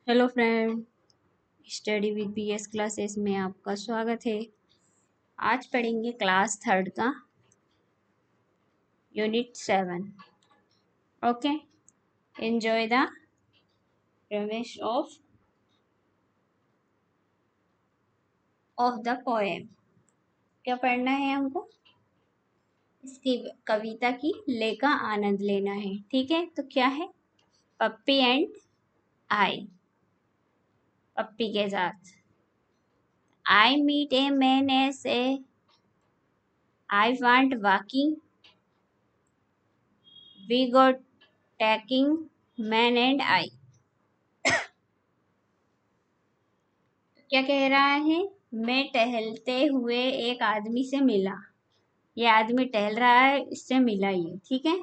Hello friend, study with BS classes में आपका स्वागत है। आज पढ़ेंगे क्लास थर्ड का यूनिट 7। ओके, एंजॉय द रमेश ऑफ द पोएम। क्या पढ़ना है हमको? इसकी कविता की ले का आनंद लेना है। ठीक है, तो क्या है? पप्पी एंड आई। पप्पी के साथ I meet a man as a I want walking we go talking man and I. क्या कह रहा है? मैं टहलते हुए एक आदमी से मिला। ये आदमी टहल रहा है, इससे मिला ये। ठीक है,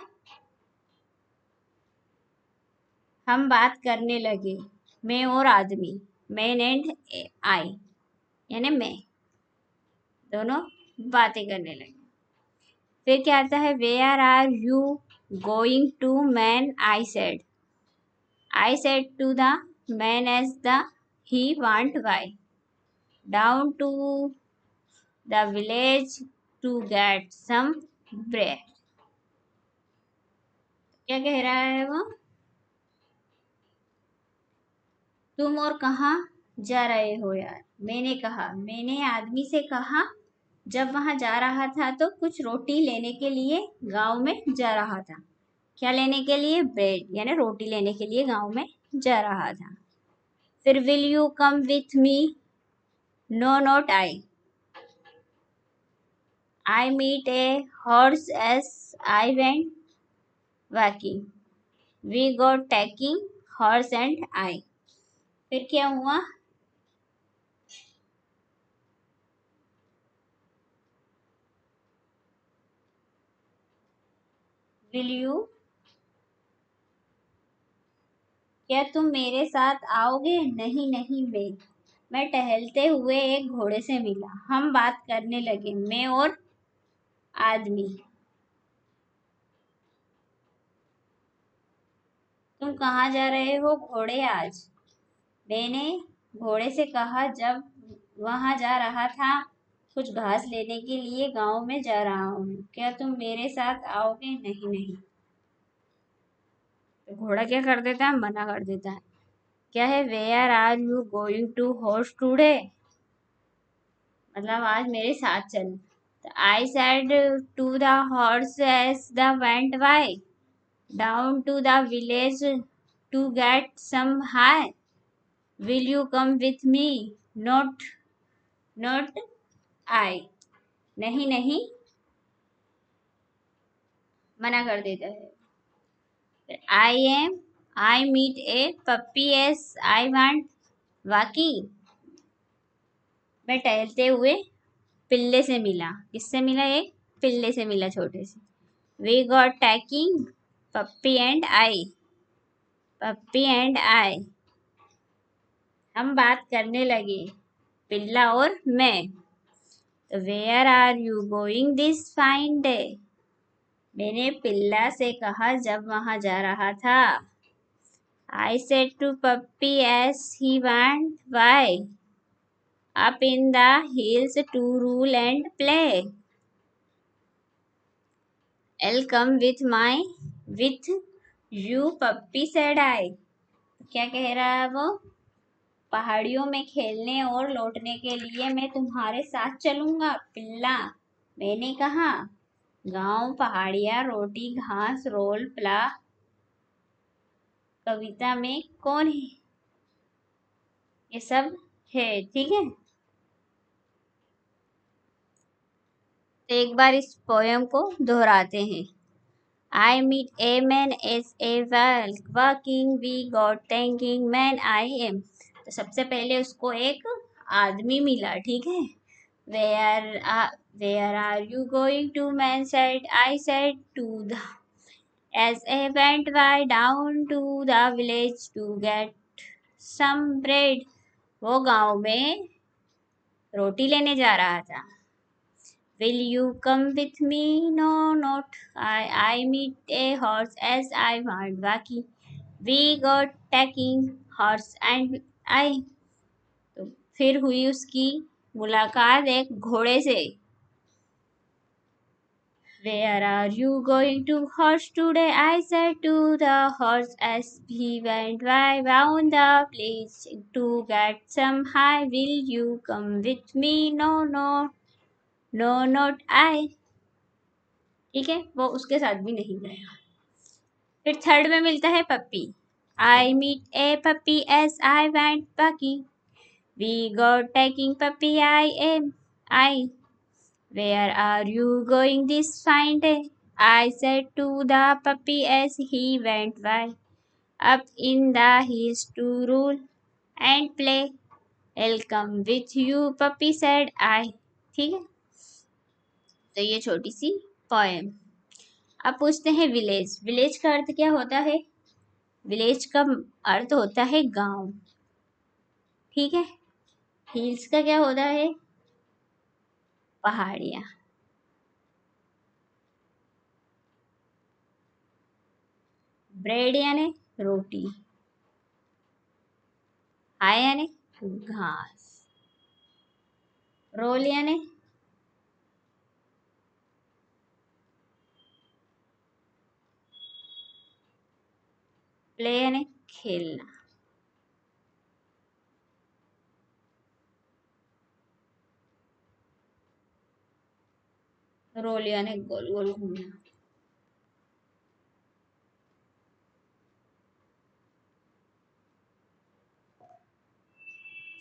हम बात करने लगे। मैं और आदमी, मैन एंड आई, यानी मैं, दोनों बातें करने लगे। फिर क्या आता है? Where are you going to man? I said to the man as the he want why down to the village to get some bread. क्या कह रहा है वो? तुम और कहाँ जा रहे हो यार? मैंने कहा, मैंने आदमी से कहा, जब वहां जा रहा था तो कुछ रोटी लेने के लिए गांव में जा रहा था। क्या लेने के लिए? ब्रेड, यानी रोटी लेने के लिए गांव में जा रहा था। फिर will you come with me? No not I meet a horse as I went walking we got taking horse and I. फिर क्या हुआ? विल यू, क्या तुम मेरे साथ आओगे? नहीं नहीं, मैं टहलते हुए एक घोड़े से मिला। हम बात करने लगे, मैं और आदमी। तुम कहाँ जा रहे हो? घोड़े आज। मैंने घोड़े से कहा, जब वहां जा रहा था कुछ घास लेने के लिए गांव में जा रहा हूँ। क्या तुम मेरे साथ आओगे? नहीं नहीं। तो घोड़ा क्या कर देता है? मना कर देता है। क्या है? Where are you going to horse today? मतलब आज मेरे साथ चल। I said to the horse as the went by, down to the village to get some hay. Will you come with me? Not I. नहीं नहीं, मना कर देता है। I meet a puppy as I want walking. मैं टहलते हुए पिल्ले से मिला। किससे मिला? एक पिल्ले से मिला, छोटे से। We got taking puppy and I. Puppy and I, हम बात करने लगे, पिल्ला और मैं। तो where are you going this fine day? मैंने पिल्ला से कहा जब वहां जा रहा था। I said to puppy as he want why up in the hills to rule and play. I'll come with you puppy said I. क्या कह रहा है वो? पहाड़ियों में खेलने और लौटने के लिए मैं तुम्हारे साथ चलूंगा, पिल्ला। मैंने कहा। गांव, पहाड़ियाँ, रोटी, घास, रोल, प्ला, कविता में कौन है? ये सब है। ठीक है, तो एक बार इस पोयम को दोहराते हैं। I meet a man as a walking we got thanking man I am. तो सबसे पहले उसको एक आदमी मिला। ठीक है, where are you going to? Man said, I said to the as I went by down to the village to get some bread. वो गांव में रोटी लेने जा रहा था। Will you come with me? No, not I. I meet a horse as I want walking. We got talking horse and I. तो फिर हुई उसकी मुलाकात एक घोड़े से। Where are you going to, horse, today? I said to the horse as he went by round the place to get some hay. Will you come with me? No, no, no, not I. ठीक है, वो उसके साथ भी नहीं गया। फिर third में मिलता है पप्पी। I meet a puppy as I went Bucky. We got taking puppy I. Where are you going this fine day? I said to the puppy as he went by. Up in the hills to rule and play. I'll come with you, puppy said I. ठीक है, तो ये छोटी सी poem. अब पूछते हैं village. Village का अर्थ क्या होता है? विलेज का अर्थ होता है गांव। ठीक है। हिल्स का क्या होता है? पहाड़ियाँ। ब्रेड यानी रोटी। हाय यानी घास। रोल यानी प्ले यानी खेलना। रोल यानी गोल गोल घूमना।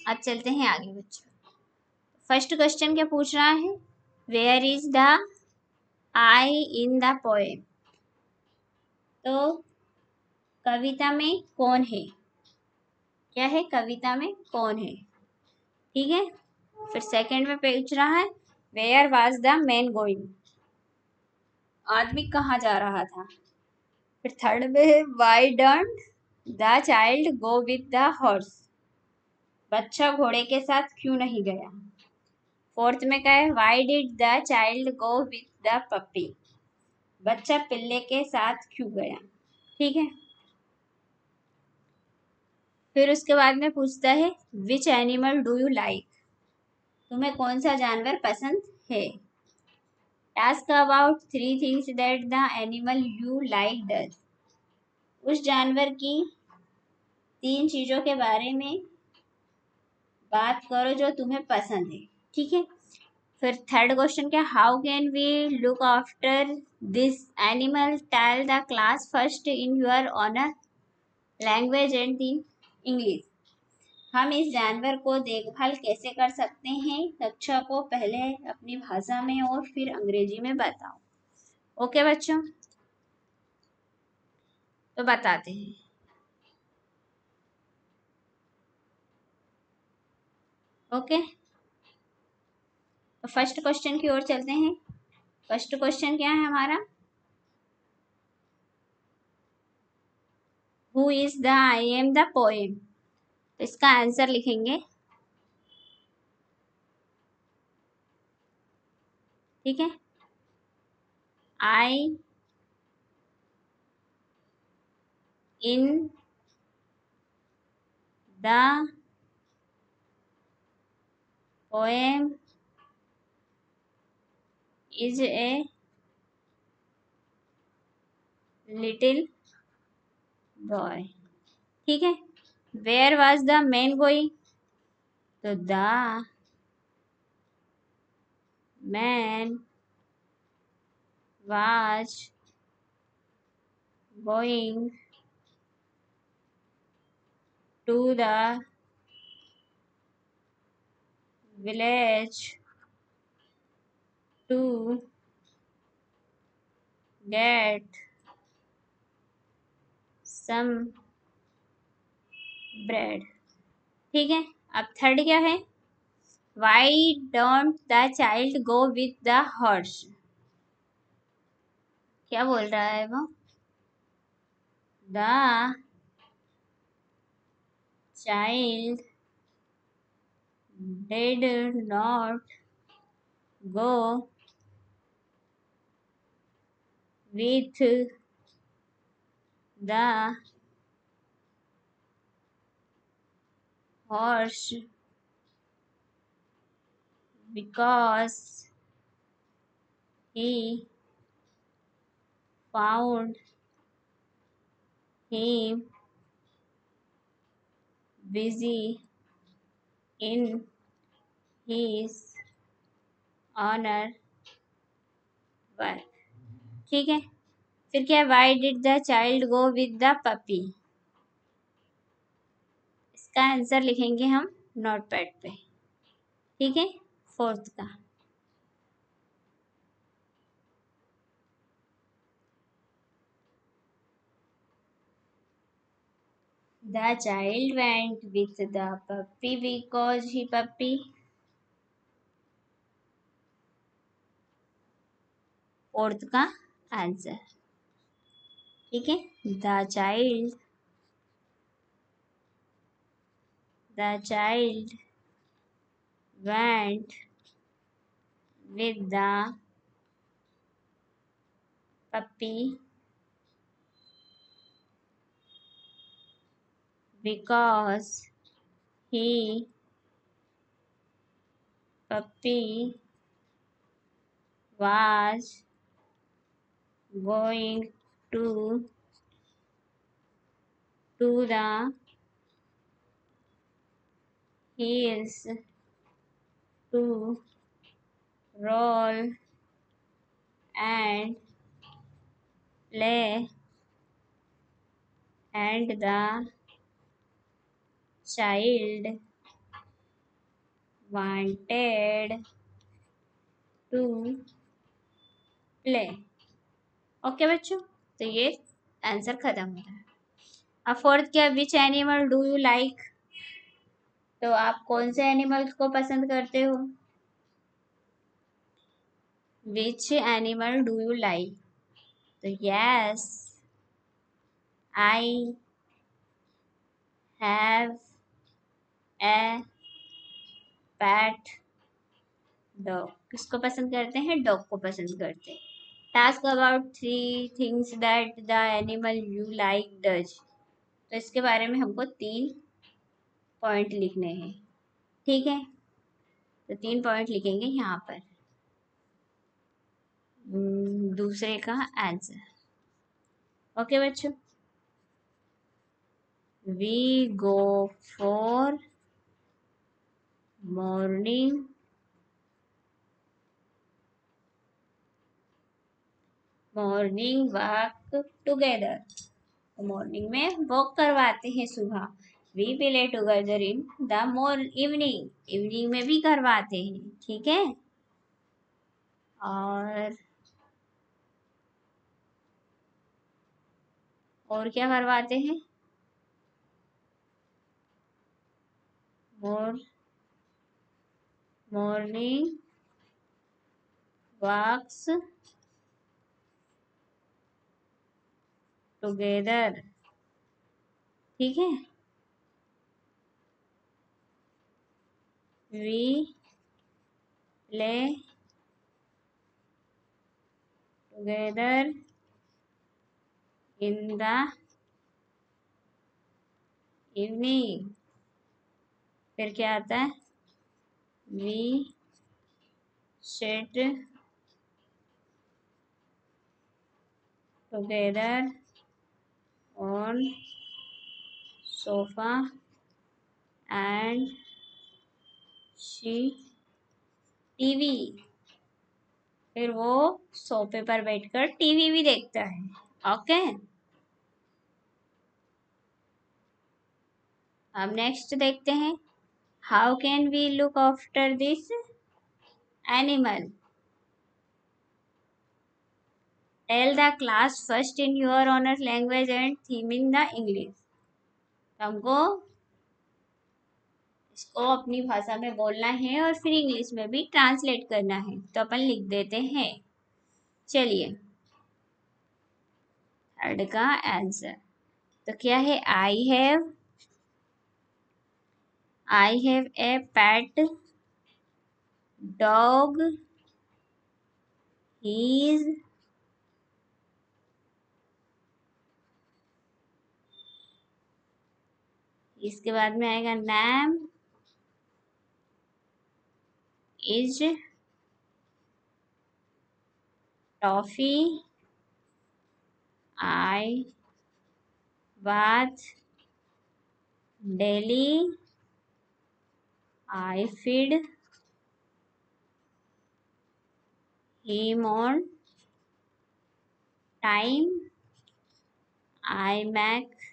अब चलते हैं आगे बच्चों। फर्स्ट क्वेश्चन क्या पूछ रहा है? Where is the I in the poem? तो कविता में कौन है? क्या है? कविता में कौन है? ठीक है। फिर सेकंड में पूछ रहा है where was the man going? आदमी कहाँ जा रहा था? फिर थर्ड में है why don't the child go with the horse? बच्चा घोड़े के साथ क्यों नहीं गया? फोर्थ में क्या है? Why did the child go with the puppy? बच्चा पिल्ले के साथ क्यों गया? ठीक है। फिर उसके बाद में पूछता है विच एनिमल डू यू लाइक? तुम्हें कौन सा जानवर पसंद है? Task about three things that the animal you like does. उस जानवर की तीन चीजों के बारे में बात करो जो तुम्हें पसंद है। ठीक है। फिर थर्ड क्वेश्चन क्या? How can we look after this animal? Tell the class first in your owner language and the English. हम इस जानवर को देखभाल कैसे कर सकते हैं? कक्षा को पहले अपनी भाषा में और फिर अंग्रेजी में बताओ। ओके बच्चों, तो बताते हैं। ओके, तो फर्स्ट क्वेश्चन की ओर चलते हैं। फर्स्ट क्वेश्चन क्या है हमारा? Who is the I am the poem? इसका आंसर लिखेंगे। ठीक है। I in the poem is a little boy. ठीक है। Where was the man going? तो the man was going to the village to get some bread. ठीक है। अब थर्ड क्या है? Why don't the child go with the horse? क्या बोल रहा है वो? The child did not go with the horse because he found him busy in his honor work। ठीक है, फिर क्या है, why did the child go with the puppy. इसका आंसर लिखेंगे हम नोटपैड पे। ठीक है, फोर्थ का, the child went with the puppy because he puppy. Fourth का आंसर। ठीक है, the child went with the puppy because he puppy was going to the hills to roll and play, and the child wanted to play। Okay बच्चों, तो ये answer खत्म होता है। अब फोर्थ क्या, which animal do you like. तो आप कौन से एनिमल को पसंद करते हो। Which animal do you like. तो yes, I have a pet dog. किसको पसंद करते हैं, डॉग को पसंद करते हैं। Task about 3 things that the animal you like does. तो इसके बारे में हमको 3 पॉइंट लिखने हैं। ठीक है, तो 3 पॉइंट लिखेंगे यहाँ पर। दूसरे का आंसर। ओके बच्चों, we go for morning walk together. Morning में वॉक करवाते हैं सुबह। We play together in the evening में भी करवाते हैं। ठीक है, और क्या करवाते हैं, मॉर्निंग वॉक्स टुगेदर। ठीक है, we play together in the evening. फिर क्या आता है, we sit together on sofa and see TV. फिर वो सोफे पर बैठकर टीवी भी देखता है। ओके, अब नेक्स्ट देखते हैं, how can we look after this animal. Tell the class first in your owner language and then in the English. हमको इसको अपनी भाषा में बोलना है और फिर इंग्लिश में भी ट्रांसलेट करना है। तो अपन लिख देते हैं। चलिए, थर्ड का आंसर तो क्या है, आई हैव ए पेट डॉग, ही इसके बाद में आएगा name is toffee I bath daily I feed him on time I make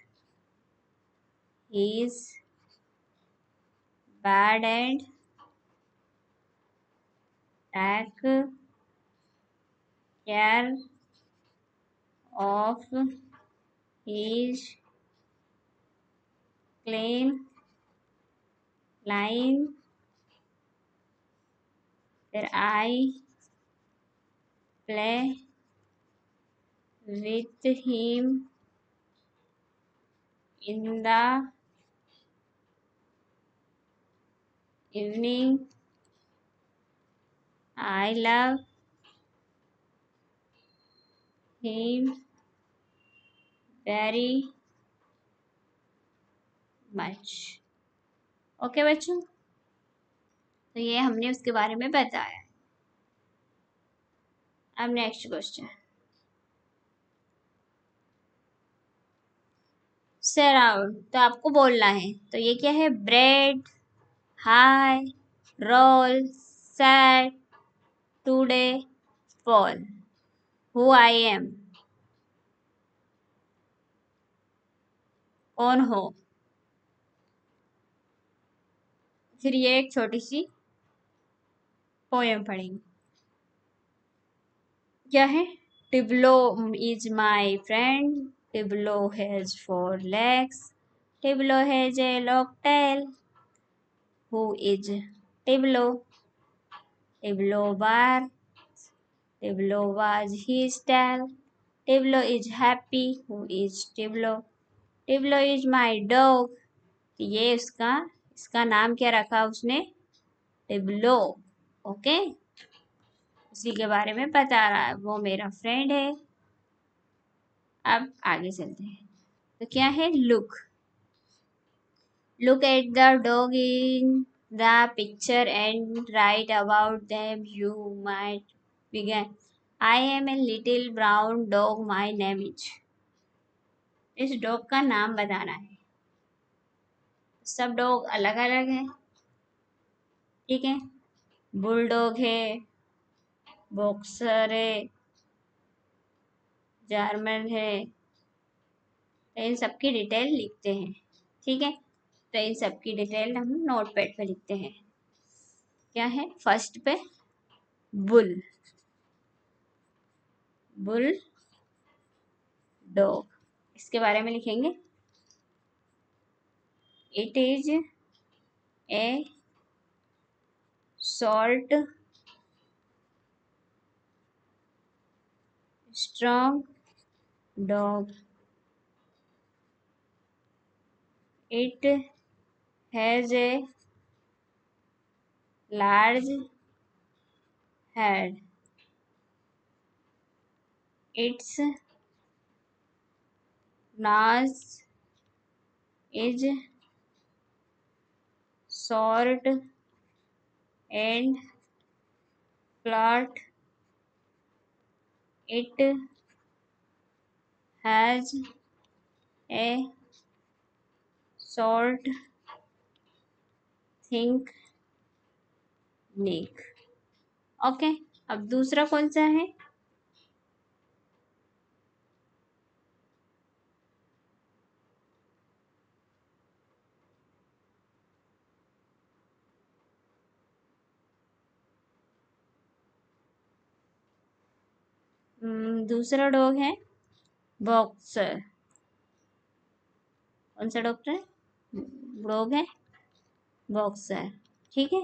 his bed and take care of his clean line that I play with him in the evening. I love him very much. Okay बच्चों, तो ये हमने उसके बारे में बताया। अब next question, surround, तो आपको बोलना है। तो ये क्या है? Bread, high, roll, sat, today, fall, who I am, कौन हो। फिर ये एक छोटी सी पोएम पढ़ेंगे। क्या है? Tiblo is my friend, Tiblo has 4 legs, Tiblo has a long tail, who is Tiblo, Tiblo bar, Tiblo was his tail, Tiblo is happy, who is Tiblo, Tiblo is my dog। ये इसका नाम क्या रखा उसने? टिब्लो। Okay, उसी के बारे में बता रहा है, वो मेरा फ्रेंड है। अब आगे चलते हैं। तो क्या है? Look, look at the dog in the picture and write about them. You might begin, I am a little brown dog, my name is. इस डॉग का नाम बताना है। सब डॉग अलग अलग हैं, ठीक है। बुलडॉग है, बॉक्सर है, जर्मन है। तो इन सबकी डिटेल लिखते हैं, ठीक है। तो इन सबकी डिटेल हम नोट पैड पे लिखते हैं। क्या है? फर्स्ट पे बुल, बुल डॉग, इसके बारे में लिखेंगे। It is A short strong dog, it has a large head, it's nose is short and flat, it has a short thick neck। Okay, अब दूसरा कौन सा है? दूसरा डॉग है बॉक्सर। कौन सा डॉग है? बॉक्सर, ठीक है।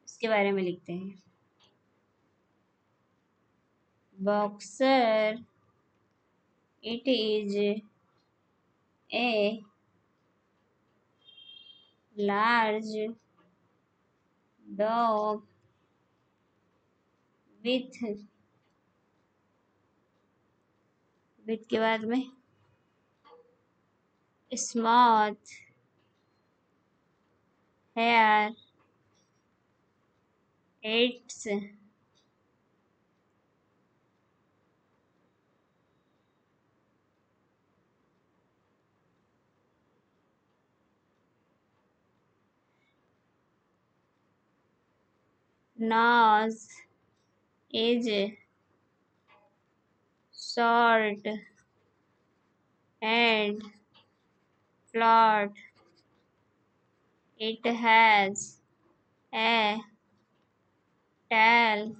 इसके बारे में लिखते हैं। Boxer, it is a large dog with with के बाद में smooth hair, its nose is short and flat. It has a tail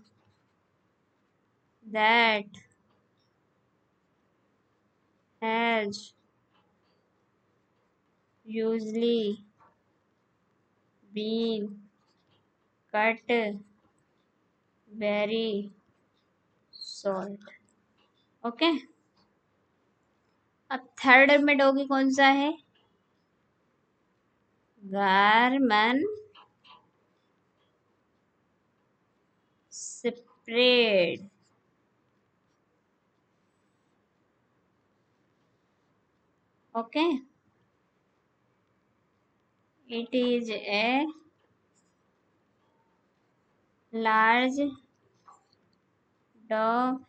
that has usually been cut very short. Okay, अब थर्ड में डॉगी कौन सा है? German shepherd. Okay, it is a large dog.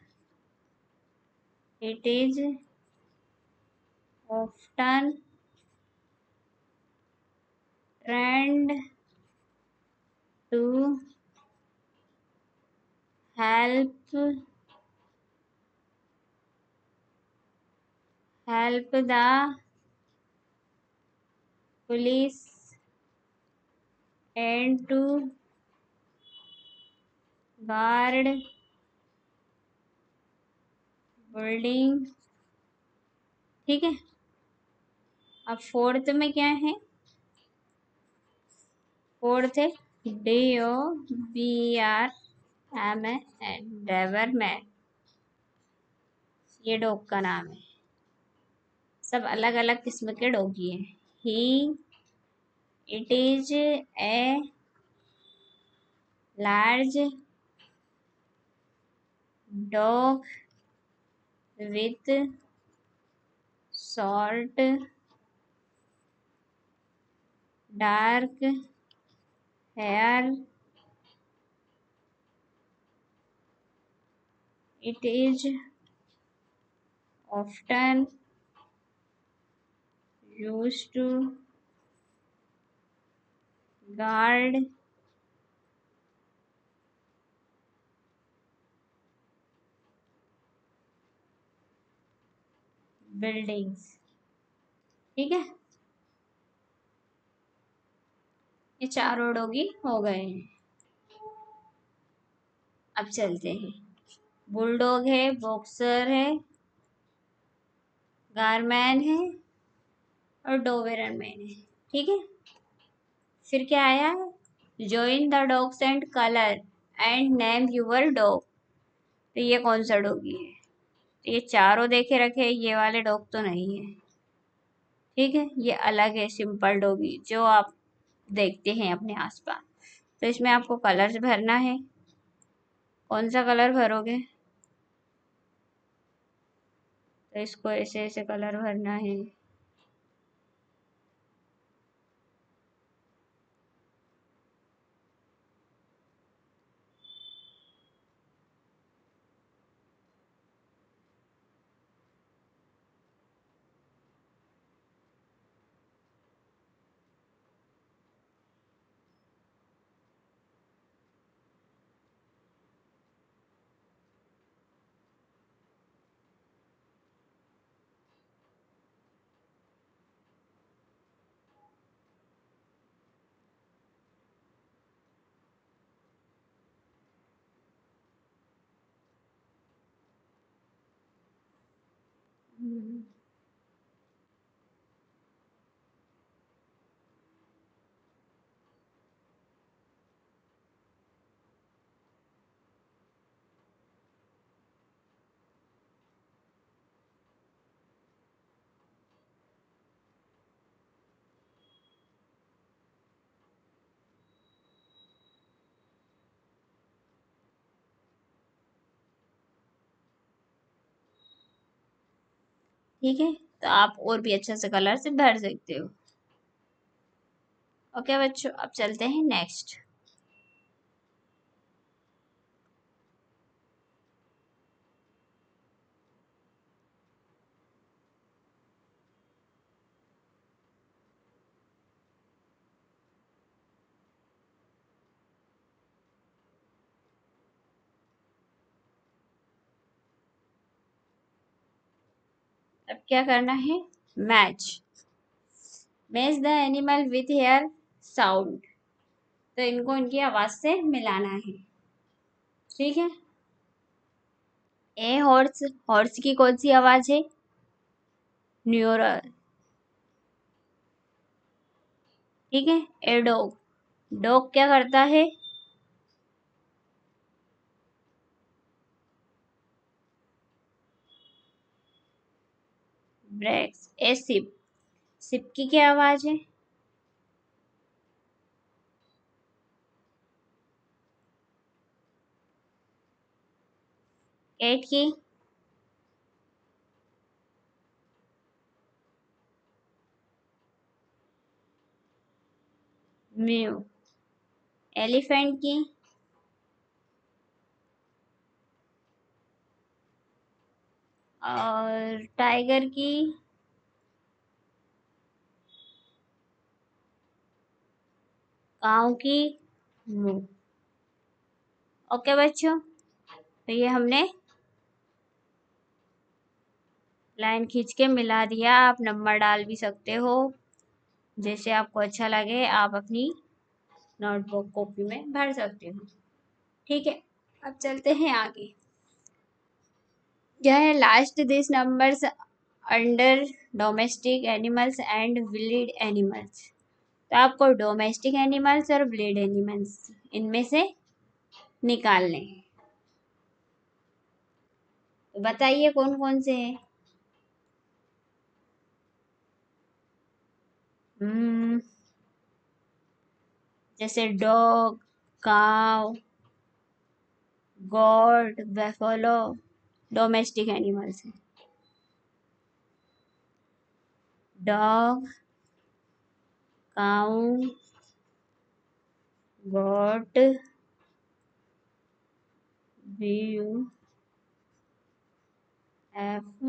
It is often trained to help the police and to guard building. ठीक है, अब fourth में क्या है? फोर्थ है DOBRMAN, डोबरमैन. ये डॉग का नाम है. सब अलग अलग किस्म के डॉगी हैं. He it is a large dog with short dark hair. It is often used to guard buildings. ठीक है, ये चारों डॉगी हो गए हैं. अब चलते हैं. बुलडॉग है, बॉक्सर है, गारमैन है और डोबेरमैन है. ठीक है, फिर क्या आया है? Join the dogs and colour and name your dog. तो ये कौन सा डॉगी है? तो ये चारों देखे रखे, ये वाले डॉग तो नहीं है. ठीक है, ये अलग है, सिंपल डॉगी जो आप देखते हैं अपने आसपास. तो इसमें आपको कलर्स भरना है. कौन सा कलर भरोगे? तो इसको ऐसे ऐसे कलर भरना है. ठीक है, तो आप और भी अच्छे से कलर से भर सकते हो। ओके बच्चों, अब चलते हैं नेक्स्ट। अब क्या करना है, match match the animal with hair sound. तो इनको इनकी आवाज से मिलाना है। ठीक है, ए हॉर्स, हॉर्स की कौन सी आवाज है, न्यूरल। ठीक है, ए डॉग, डॉग क्या करता है, ब्रेक्स। ए सिप, सिप की क्या आवाज है, कैट की, म्यू। एलिफेंट की, और टाइगर की, काऊ की, मू। ओके बच्चों, तो ये हमने लाइन खींच के मिला दिया। आप नंबर डाल भी सकते हो, जैसे आपको अच्छा लगे आप अपनी नोटबुक कॉपी में भर सकते हो। ठीक है, अब चलते हैं आगे। यह है last this numbers under domestic animals and wild animals. तो आपको डोमेस्टिक एनिमल्स और विलेड एनिमल्स इनमें से निकालने हैं। तो बताइए कौन कौन से हैं। हम्म जैसे dog, cow, goat, buffalo, domestic animals हैं। Dog, cow, goat, U F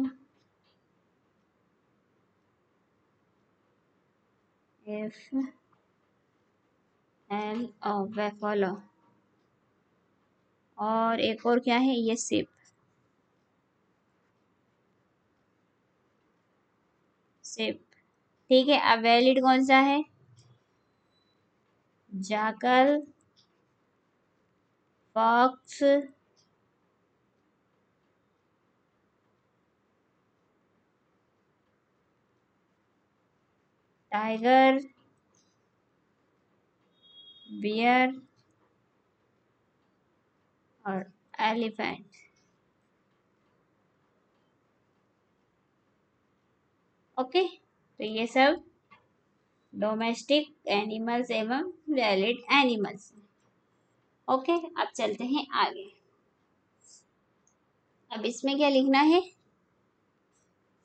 F L O, buffalo. और एक और क्या है, ये सिप, सिप। ठीक है, अब वैलिड कौन सा है, जाकल, फॉक्स, टाइगर, बियर और एलिफेंट। ओके, तो ये सब डोमेस्टिक एनिमल्स एवं वैलिड एनिमल्स। ओके, अब चलते हैं आगे। अब इसमें क्या लिखना है,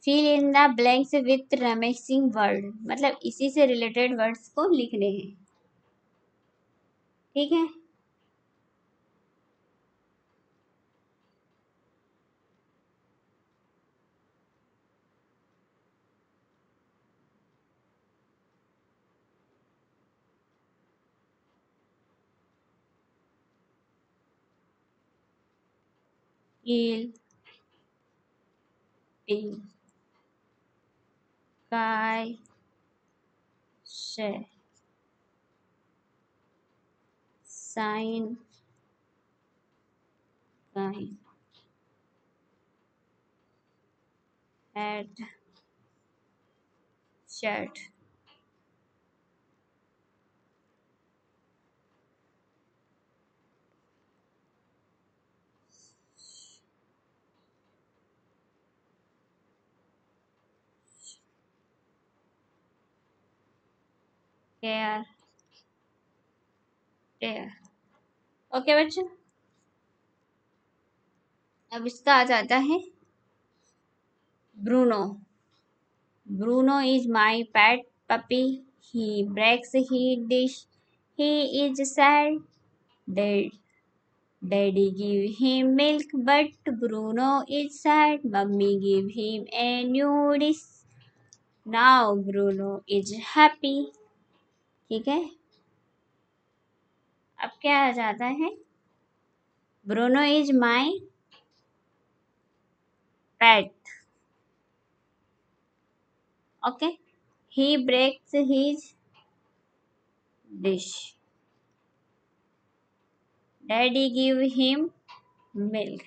fill in the blanks with missing word, मतलब इसी से रिलेटेड वर्ड्स को लिखने हैं। ठीक है, eel, pig, guy, share, sign, guy, hat, shirt, care, tear। Okay बच्चों, अब इसका आ जाता है Bruno. Bruno is my pet puppy. He breaks his dish. He is sad. Dad, Daddy give him milk, but Bruno is sad. Mummy give him a new dish. Now Bruno is happy. ठीक है, अब क्या आ जाता है? Bruno is my pet. Okay. He breaks his dish. Daddy give him milk.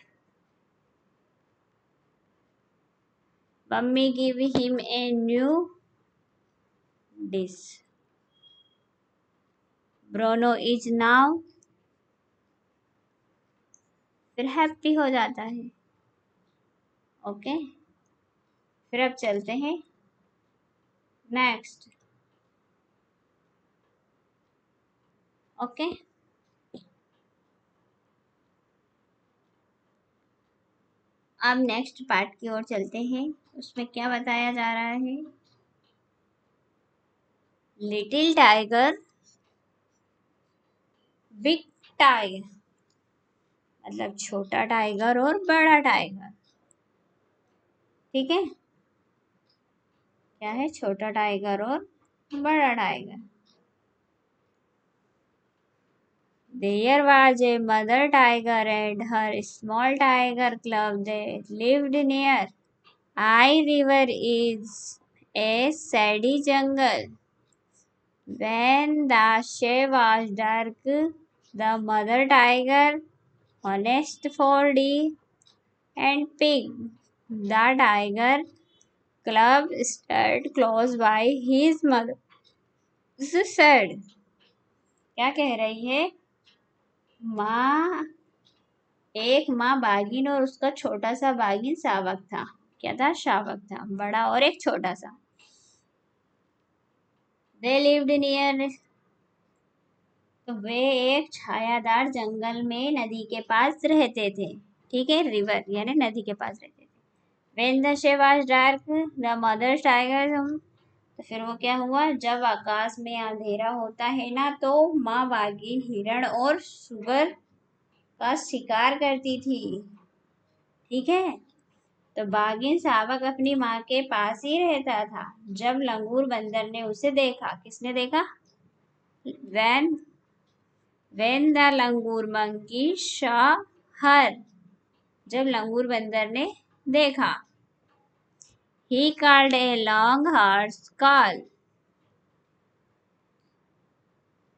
Mummy give him a new dish. Bruno is now फिर happy हो जाता है. ओके, फिर अब चलते हैं नेक्स्ट. ओके, अब नेक्स्ट पार्ट की ओर चलते हैं. उसमें क्या बताया जा रहा है? लिटिल टाइगर, बिग टाइगर, मतलब छोटा टाइगर और बड़ा टाइगर. ठीक है, क्या है? छोटा टाइगर और बड़ा tiger. There was a mother tiger and her small tiger cub that lived near. I River is a sandy jungle. When the day was dark, the mother tiger honest for deer and pig. The tiger cub stood close by his mother. Said, क्या कह रही है? एक माँ बाघिन और उसका छोटा सा बाघिन शावक था. क्या था? शावक था, बड़ा और एक छोटा सा. They lived near, तो वे एक छायादार जंगल में नदी के पास रहते थे. ठीक है, रिवर यानी नदी के पास रहते थे. When the sky was dark, the mother tiger, तो फिर वो क्या हुआ? जब आकाश में अंधेरा होता है ना, तो माँ बाघिन हिरण और सुगर का शिकार करती थी. ठीक है, तो बाघिन शावक अपनी माँ के पास ही रहता था. जब लंगूर बंदर ने उसे देखा. किसने देखा? when the langur monkey saw her, जब लंगूर बंदर ने देखा. he called a long harsh call,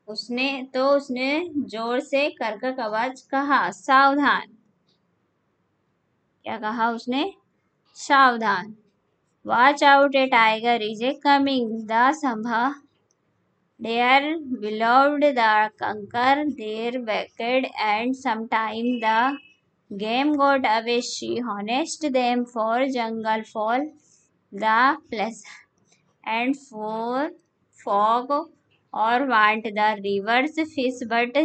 उसने जोर से करकश आवाज कहा, सावधान. क्या कहा उसने? सावधान. Watch out, a tiger is coming. The Sambha, their beloved, the conquer their wicked, and sometime the game got away. She harnessed them for jungle fall, the place, and for fog or want the river's fish, but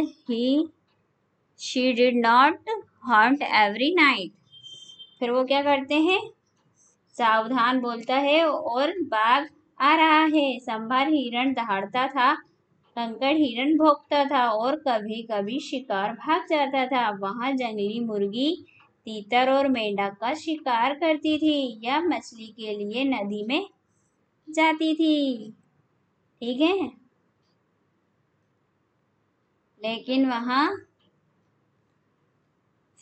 she did not hunt every night. फिर वो क्या करते हैं? सावधान बोलता है और बाघ आ रहा है. संभार हिरण दहाड़ता था, कंकड़ हिरण भौंकता था और कभी कभी शिकार भाग जाता था. वहां जंगली मुर्गी, तीतर और मेंढक का शिकार करती थी या मछली के लिए नदी में जाती थी. ठीक है, लेकिन वहां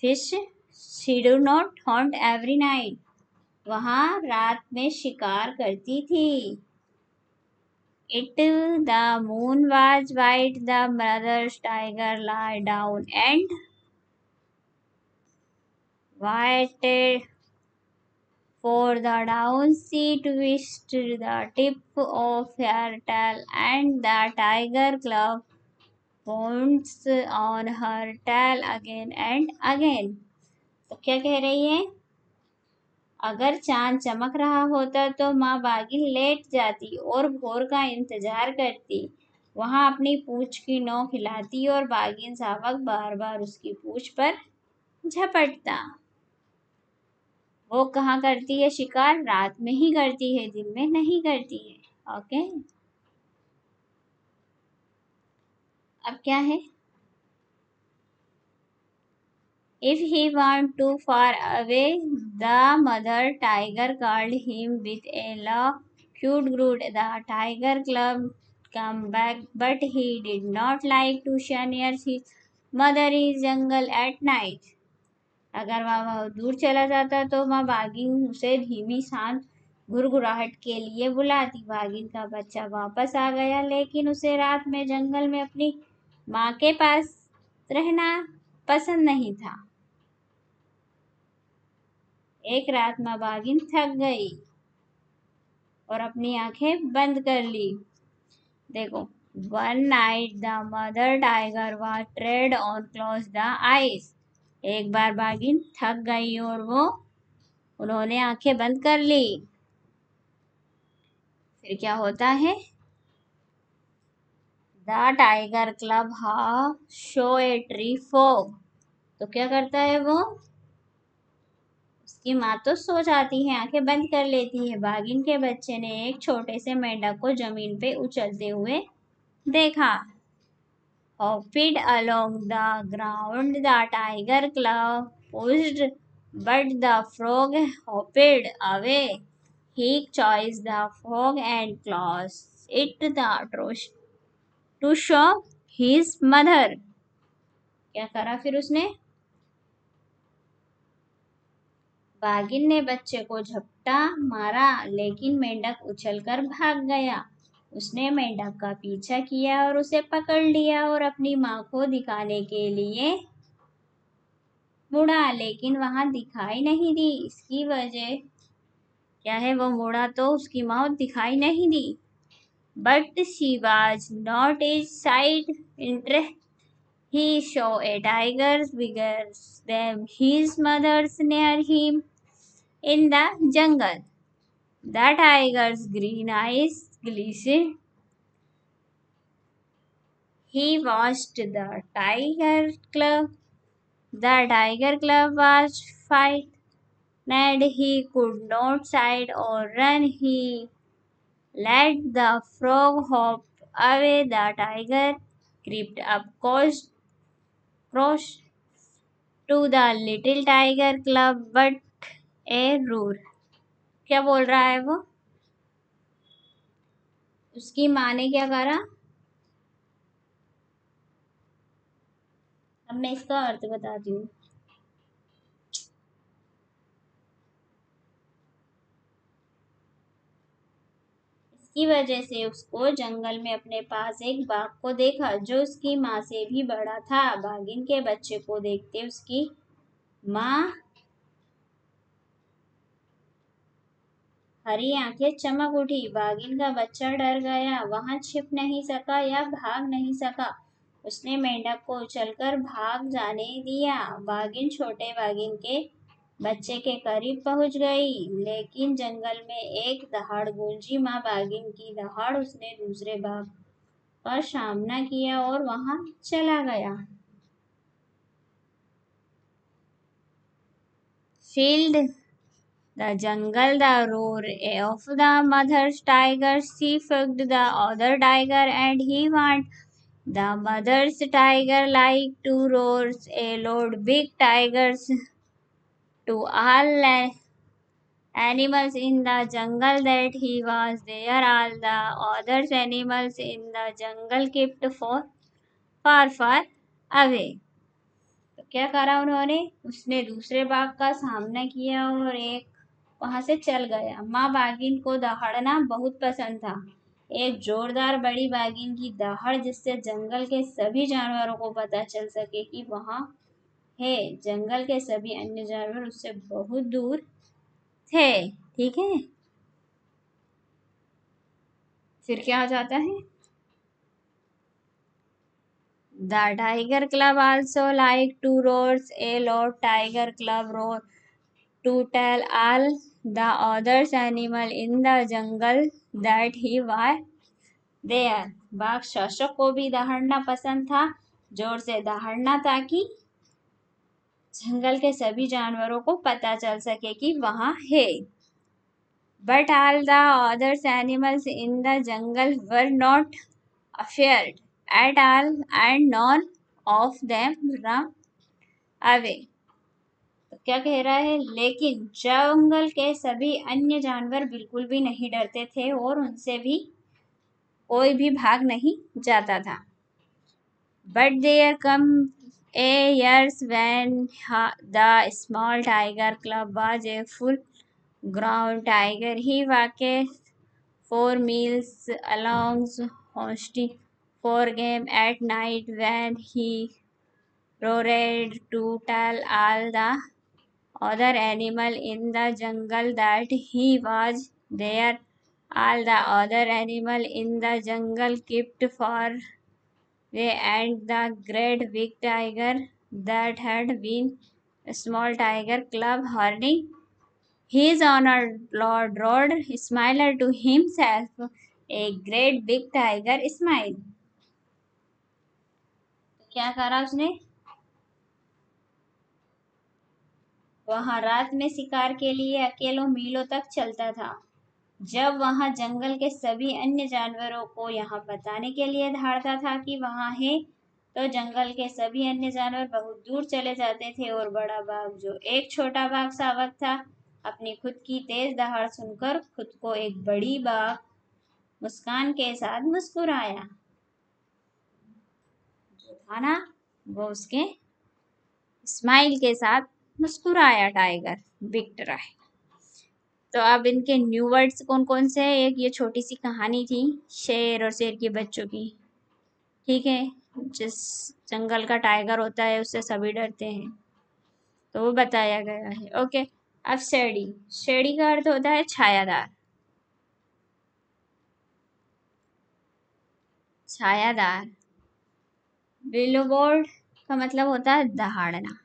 fish she do not haunt every night, वहां रात में शिकार करती थी. It the moon was white, the mother tiger lay down and waited for the dawn. She twisted the tip of her tail, and the tiger club pounced on her tail again and again. तो क्या कह रही है? अगर चांद चमक रहा होता तो माँ बाघिन लेट जाती और भोर का इंतजार करती. वहां अपनी पूंछ की नोक हिलाती और बाघिन शावक बार बार उसकी पूंछ पर झपटता. वो कहाँ करती है शिकार? रात में ही करती है, दिन में नहीं करती है। ओके, अब क्या है? If he went too far away, the mother tiger called him with a laugh. Cute Groot, the tiger club come back, but he did not like to shun his mother in jungle at night. अगर वह बहुत दूर चला जाता तो माँ बाघिन उसे धीमी शांत घुरघुराहट के लिए बुलाती। बाघिन का बच्चा वापस आ गया, लेकिन उसे रात में जंगल में अपनी माँ के पास रहना पसंद नहीं था। एक रात माँ बाघिन थक गई और अपनी आंखें बंद कर ली। देखो, one night the mother tiger was trade on close the eyes. एक बार बाघिन थक गई और उन्होंने आंखें बंद कर ली। फिर क्या होता है? द टाइगर क्लब हा शो ए ट्री फॉग। तो क्या करता है वो? उसकी माँ तो सो जाती है, आंखें बंद कर लेती है। बाघिन के बच्चे ने एक छोटे से मेंढक को जमीन पे उछलते हुए देखा। Hopped along the ground, the tiger claw pushed, but the frog hopped away. He chose the frog and claws it the truth to show his mother. क्या करा फिर उसने? बाघिन ने बच्चे को झपटा मारा, लेकिन मेंढक उछलकर भाग गया। उसने मेंढक का पीछा किया और उसे पकड़ लिया और अपनी माँ को दिखाने के लिए मुड़ा, लेकिन वहां दिखाई नहीं दी। इसकी वजह क्या है? वो मुड़ा तो उसकी माँ दिखाई नहीं दी। But she was not is side interest. He saw a tiger bigger than his mother's near him in the jungle. The tiger's green eyes glistened. He watched the tiger club. The tiger club was fight, and he could not side or run. He let the frog hop away. The tiger crept up close to the little tiger club, but a roar. क्या बोल रहा है वो? उसकी माँ ने क्या करा? अब मैं इसका अर्थ बताती हूँ। इसकी वजह से उसको जंगल में अपने पास एक बाघ को देखा जो उसकी माँ से भी बड़ा था। बाघिन के बच्चे को देखते उसकी माँ हरी आंखें चमक उठी। बाघिन का बच्चा डर गया, वहां छिप नहीं सका या भाग नहीं सका। उसने मेंढक को उछलकर भाग जाने दिया। बाघिन छोटे बाघिन के बच्चे के करीब पहुंच गई, लेकिन जंगल में एक दहाड़ गूंजी। माँ बाघिन की दहाड़ उसने दूसरे बाघ का सामना किया और वहां चला गया। Field the jungle, the roar of the mother's tiger. She fucked the other tiger and he went. The mother's tiger like to roar a loud big tigers to all animals in the jungle that he was there. All the other animals in the jungle kept far away. तो क्या करा उन्होंने? उसने दूसरे बाघ का सामना किया और एक वहां से चल गया। माँ बाघिन को दहाड़ना बहुत पसंद था। एक जोरदार बड़ी बाघिन की दहाड़ जिससे जंगल के सभी जानवरों को पता चल सके कि वहां है। जंगल के सभी अन्य जानवर उससे बहुत दूर थे। ठीक है, फिर क्या हो जाता है? The Tiger Club also like to roar a lot. Tiger Club roar to tell all the other animal in the jungle that he was there. बाघ शासक को भी दहाड़ना पसंद था, जोर से दहाड़ना ताकि जंगल के सभी जानवरों को पता चल सके कि वहां है। But all the other animals in the jungle were not afraid at all, and none of them ran away. तो क्या कह रहा है, लेकिन जंगल के सभी अन्य जानवर बिल्कुल भी नहीं डरते थे और उनसे भी कोई भी भाग नहीं जाता था। But there come a years when the small tiger club was a full grown tiger. He walked 4 miles along hunting for game at night when he roared to tell all the other animal in the jungle that he was there. All the other animal in the jungle kept far away, and the great big tiger that had been a small tiger club horning his honored Lord Rod smiled to himself a great big tiger smile. क्या करा उसने, वहां रात में शिकार के लिए अकेलों मीलों तक चलता था। जब वहां जंगल के सभी अन्य जानवरों को यहाँ बताने के लिए धाड़ता था कि वहां है, तो जंगल के सभी अन्य जानवर बहुत दूर चले जाते थे और बड़ा बाघ, जो एक छोटा बाघ सावक था, अपनी खुद की तेज दहाड़ सुनकर खुद को एक बड़ी बाघ मुस्कान के साथ मुस्कुराया। जो था ना, वो उसके स्माइल के साथ मुस्कुराया टाइगर विक्टर है। तो अब इनके न्यू वर्ड्स कौन कौन से हैं? एक ये छोटी सी कहानी थी शेर और शेर के बच्चों की, ठीक है, जिस जंगल का टाइगर होता है उससे सभी डरते हैं, तो वो बताया गया है। ओके, अब शेडी, शेडी का अर्थ होता है छायादार, छायादार। बिलोबोर्ड का मतलब होता है दहाड़ना।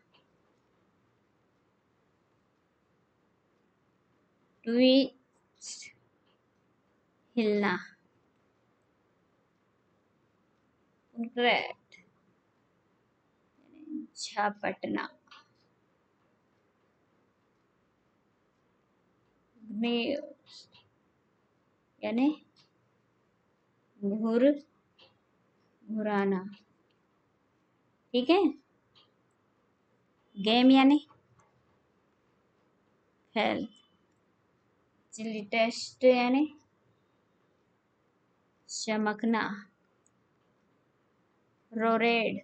ट्विस्ट, हिलना। ग्रेट, झपटना। यानी घुराना, ठीक है। गेम यानी खेल। चिली टेस्ट यानी चमकना। रोरेड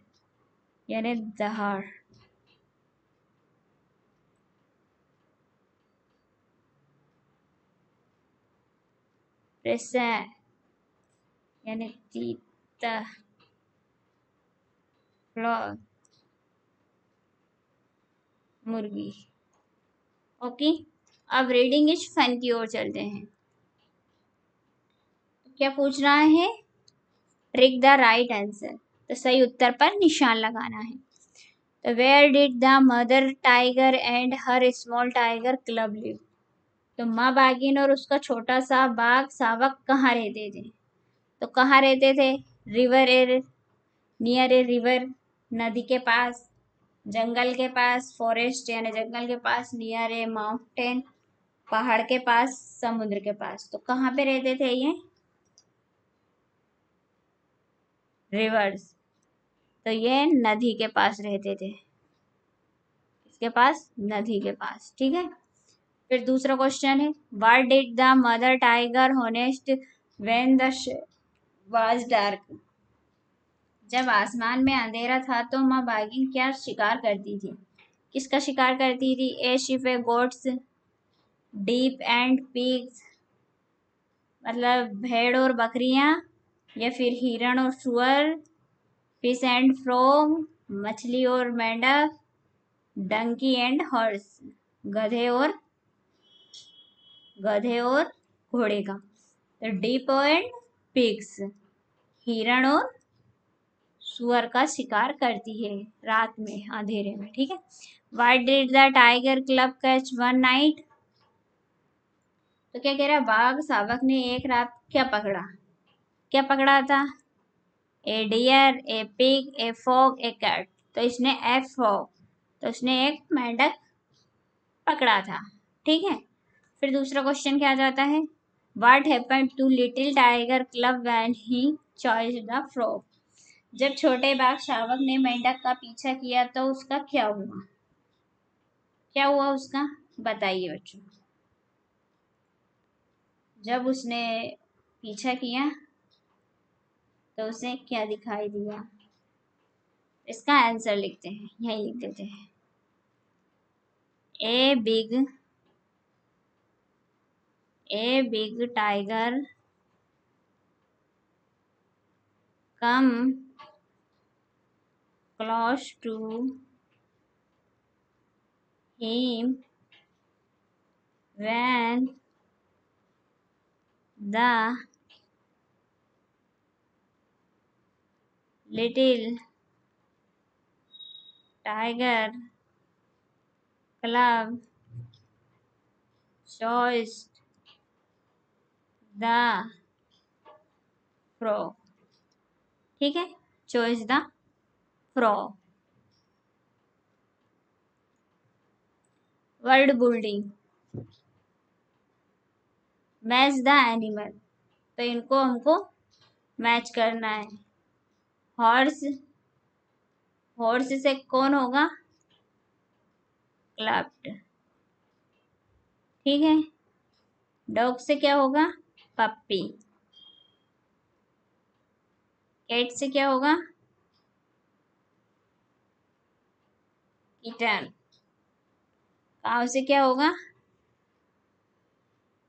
यानी दहाड़। प्रेसा यानी तीता। फ्लॉग मुर्गी। ओके, अब रीडिंग इज फन की ओर चलते हैं। क्या पूछ रहा है, ट्रिक द राइट आंसर, तो सही उत्तर पर निशान लगाना है। तो where did the mother tiger and her small tiger club live, तो माँ बागिन और उसका छोटा सा बाघ सावक कहाँ रहते थे, तो कहाँ रहते थे, river A near a river, नदी के पास, जंगल के पास, फॉरेस्ट यानी जंगल के पास, नियर ए माउंटेन पहाड़ के पास, समुद्र के पास। तो कहाँ पे रहते थे ये, रिवर्स, तो ये नदी के पास रहते थे। किसके पास, नदी के पास, ठीक है। फिर दूसरा क्वेश्चन है, what did the mother tiger honest when the was dark, जब आसमान में अंधेरा था तो माँ बागिन क्या शिकार करती थी, किसका शिकार करती थी, ए ship A goats, deep and pigs मतलब भेड़ और बकरियां, या फिर हिरण और सुअर, फिश एंड फ्रॉग मछली और मेंढक, डंकी एंड हॉर्स गधे और घोड़े का। तो डीप एंड पिग्स हिरण और सुअर का शिकार करती है रात में अंधेरे में, ठीक है। What did the tiger club catch one night, तो क्या कह रहा है, बाघ सावक ने एक रात क्या पकड़ा था, a deer, a pig, a fog, a cat, तो इसने ए फॉग तो उसने एक मेंढक पकड़ा था। ठीक है, फिर दूसरा क्वेश्चन क्या जाता है, what happened to little tiger club when he choice the frog. जब छोटे बाघ शावक ने मेंढक का पीछा किया तो उसका क्या हुआ, क्या हुआ उसका, बताइए बच्चों। जब उसने पीछा किया तो उसे क्या दिखाई दिया, इसका आंसर लिखते हैं, यही लिख देते हैं। A big tiger come close to him when the little tiger club chose the frog। ठीक है, chose the frog। Word building, match the animal, तो इनको हमको मैच करना है। हॉर्स, हॉर्स से कौन होगा, क्लब्ड। ठीक है, डॉग से क्या होगा, पप्पी। कैट से क्या होगा, किटन। काऊ से क्या होगा,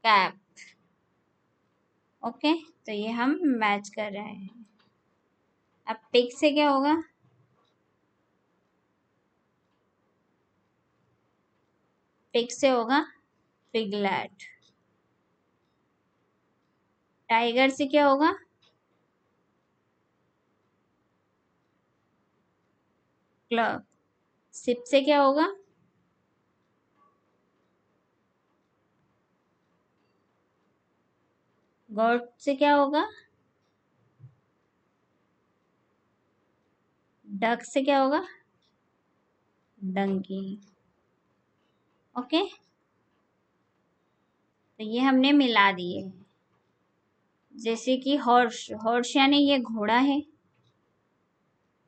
कैप। ओके, तो ये हम मैच कर रहे हैं। अब पिग से क्या होगा, पिग से होगा पिगलेट। टाइगर से क्या होगा, क्लब। सिप से क्या होगा, गॉट से क्या होगा, डक से क्या होगा, डंकी। ओके, तो ये हमने मिला दिए। जैसे कि हॉर्स, हॉर्स यानी ये घोड़ा है।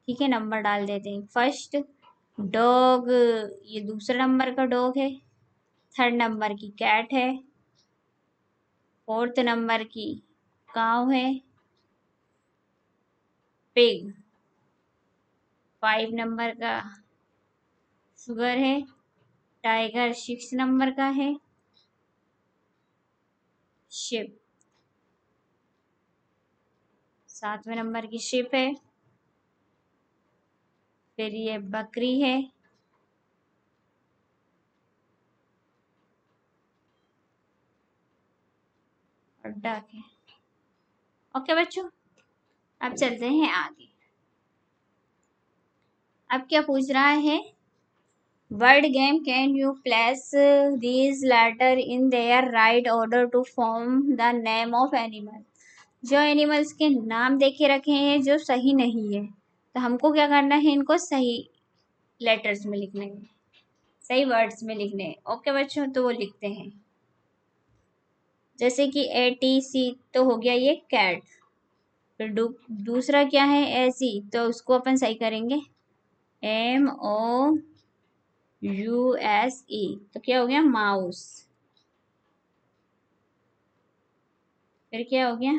ठीक है, नंबर डाल देते हैं। फर्स्ट डॉग, ये दूसरा नंबर का डॉग है। थर्ड नंबर की कैट है। फोर्थ नंबर की काव है। पिग 5 नंबर का शुगर है। टाइगर 6 नंबर का है। शिप 7वें नंबर की शिप है। फिर ये बकरी है। और डक है। ओके बच्चों, अब चलते हैं आगे। अब क्या पूछ रहा है, word game, can you place these letter in their right order to form the name of animal. जो एनिमल्स के नाम देखे रखे हैं जो सही नहीं है, तो हमको क्या करना है, इनको सही लेटर्स में लिखने हैं, सही वर्ड्स में लिखने हैं। ओके बच्चों, तो वो लिखते हैं। जैसे कि ATC तो हो गया ये कैट। फिर दूसरा क्या है, ऐसी, तो उसको अपन सही करेंगे MOUSE, तो क्या हो गया, माउस। फिर क्या हो गया,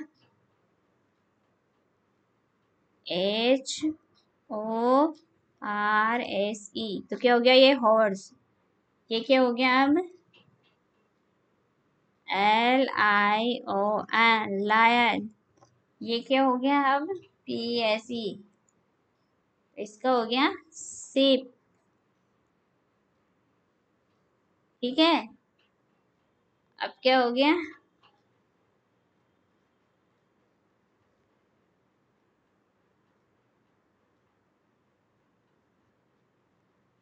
HORSE, तो क्या हो गया, ये हॉर्स। ये क्या हो गया अब, LION, लायन। ये क्या हो गया अब, PSE, इसका हो गया सिप। ठीक है, अब क्या हो गया,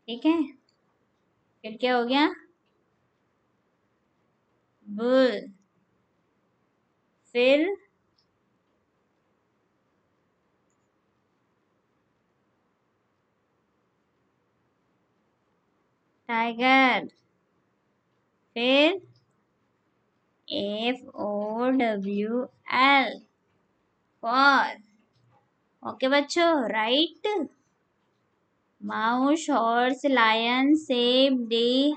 ठीक है, फिर क्या हो गया, बुल। फिर टाइगर। फिर FOWL फॉर। ओके बच्चों, राइट। माउस, हॉर्स, लायन, सेब, day,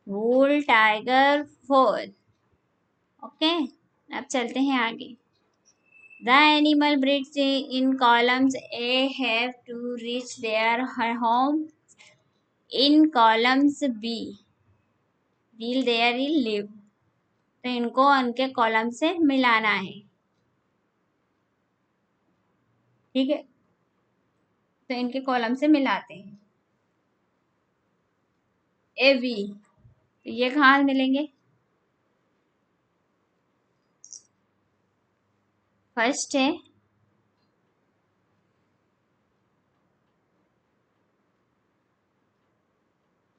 wool, tiger, four. Okay, अब चलते हैं आगे। The animal breeds in columns A have to reach their home in columns B will their live. तो इनको उनके कॉलम से मिलाना है, ठीक है। तो इनके कॉलम से मिलाते हैं। ए बी, तो ये कहाँ मिलेंगे? फर्स्ट है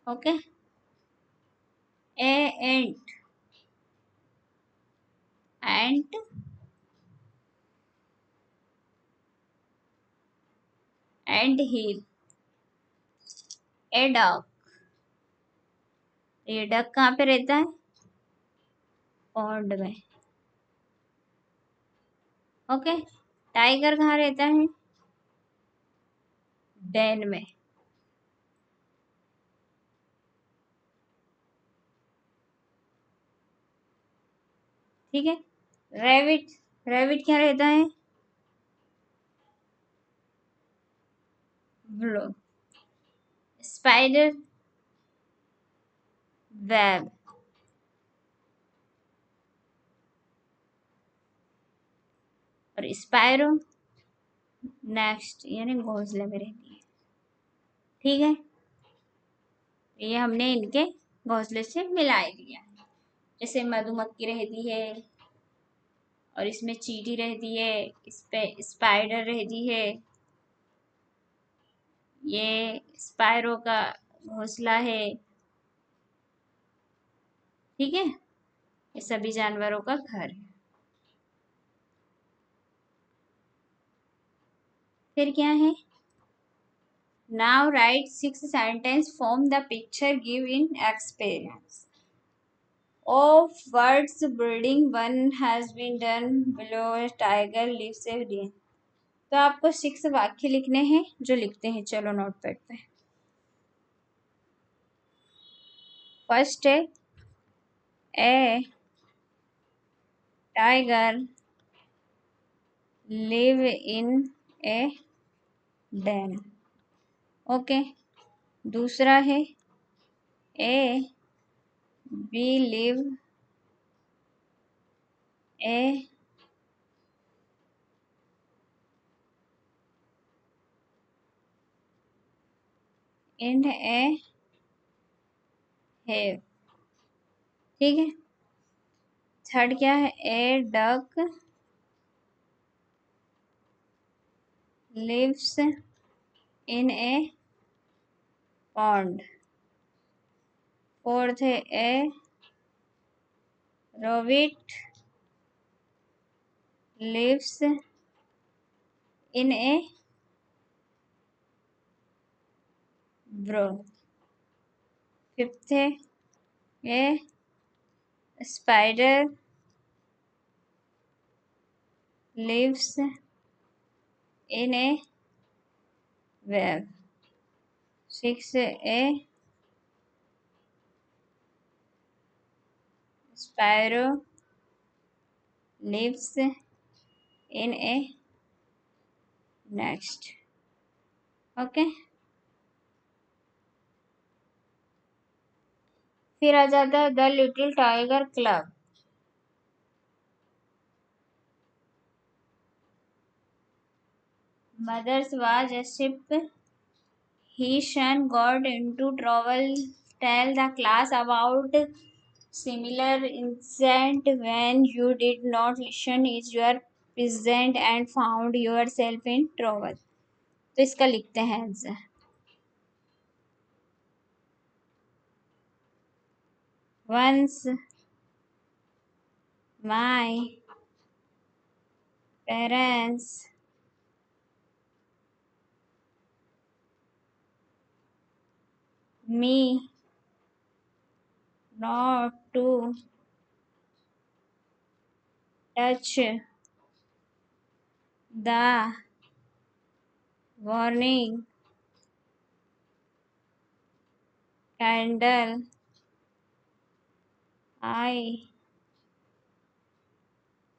okay ant ant and hill. A dog, ये डक कहाँ पे रहता है? पॉन्ड में। ओके, टाइगर कहाँ रहता है? डेन में। ठीक है। रैबिट, रैबिट क्या रहता है? ब्लो। Spider, web. और स्पायरो नेक्स्ट, यानी घोंसले में रहती है। ठीक है, ये हमने इनके घोंसले से मिला दिया। जैसे मधुमक्खी रहती है, और इसमें चींटी रहती है, इस पे स्पाइडर रहती है, ये स्पायरो का घोंसला है। ठीक है, ये सभी जानवरों का घर है। फिर क्या है? Now right 6 sentence form the picture give in experience of birds breeding. One has been done below. A tiger lives a day. तो आपको 6 वाक्य लिखने हैं, जो लिखते हैं चलो नोटपैड पे। फर्स्ट है a tiger live in a den. Okay, दूसरा है a bee live a in a hive. ठीक है। थर्ड क्या है? A duck lives in a pond. Fourth है a rabbit lives in a burrow. Fifth है a spider lives in a web. Six a sparrow lives in a next. Okay, फिर आ जाता है the little tiger club. Mothers was a ship. His son got into trouble. Tell the class about similar incident when you did not listen is your present and found yourself in trouble. तो इसका लिखते हैं answer. Once my parents me not to touch the warning candle. I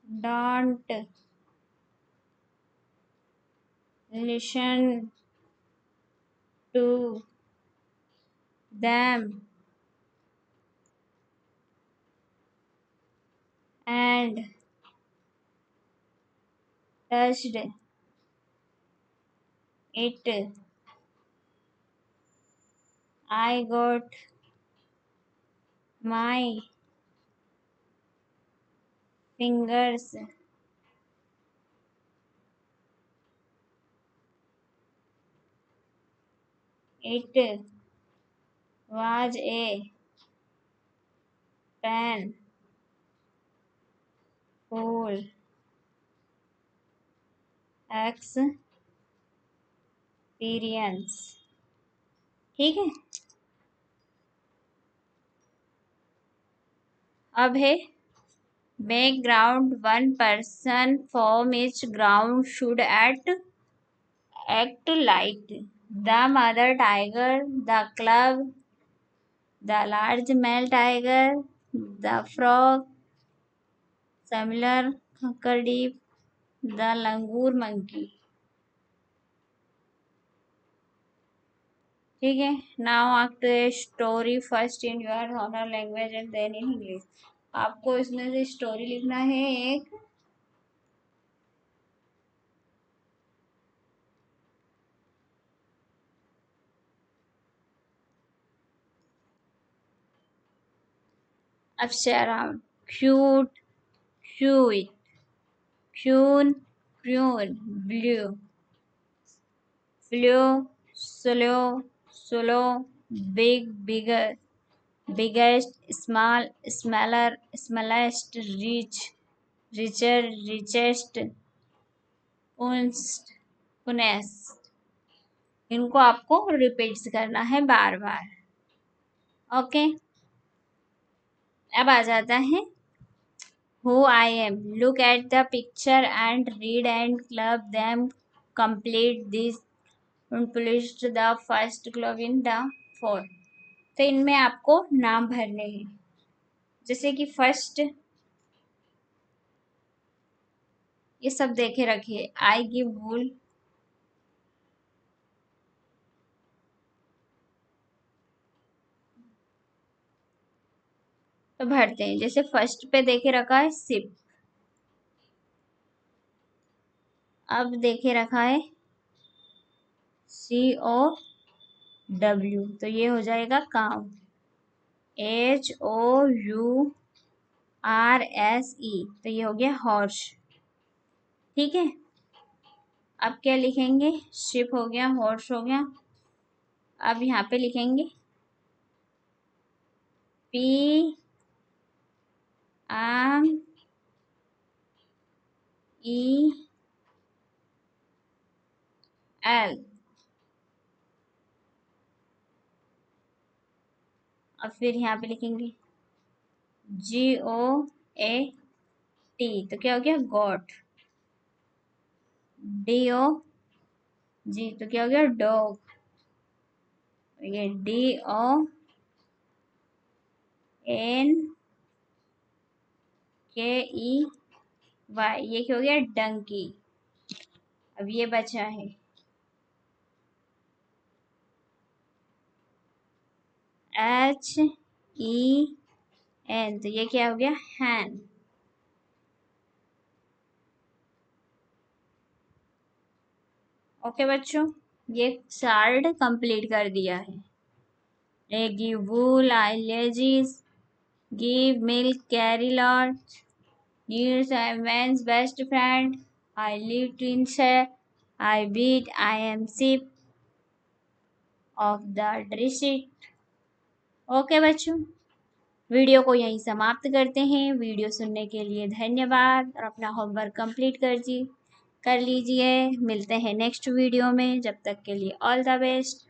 don't listen to them and touched it. I got my fingers. It was a painful experience. ठीक है। अब है background. One person form etch ground should act like the mother tiger, the club, the large male tiger, the frog, similar crocodile, the langur monkey. ठीक है। Now after a story first in your owner language and then in English. आपको इसमें से story लिखना है एक, अब share out. Cute, cute, queen, queen, blue, flu, slow, slow, big, bigger, biggest, small, smaller, smallest, rich, richer, richest, पुंस्ट, पुनेस्ट। इनको आपको रिपीट करना है बार बार। ओके। अब आ जाता है who I M. Look at the picture and read and club them, complete this, police the first club in the four. तो इनमें आपको नाम भरने हैं। जैसे कि फर्स्ट ये सब देखे रखिए। आई गिव वूल, तो भरते हैं। जैसे फर्स्ट पे देखे रखा है सिप, अब देखे रखा है COW, तो ये हो जाएगा काउ। HOURSE, तो ये हो गया हॉर्स। ठीक है। अब क्या लिखेंगे? शिप हो गया, हॉर्स हो गया। अब यहाँ पे लिखेंगे PAMEL, अब फिर यहाँ पे लिखेंगे GOAT, तो क्या हो गया? गॉट। DOG, तो क्या हो गया? डॉग। ये DONKEY, ये क्या हो गया? डंकी। अब ये बचा है HEN, तो ये क्या हो गया? हैन। ओके बच्चों, ये चार्ट कंप्लीट कर दिया है। Give wool, I lay eggs, give milk, carry load, needs, I am man's best friend, I live in share, I bleat, I am ship of the district. Okay बच्चों, वीडियो को यहीं समाप्त करते हैं। वीडियो सुनने के लिए धन्यवाद और अपना होमवर्क कंप्लीट कर लीजिए। मिलते हैं नेक्स्ट वीडियो में। जब तक के लिए ऑल द बेस्ट।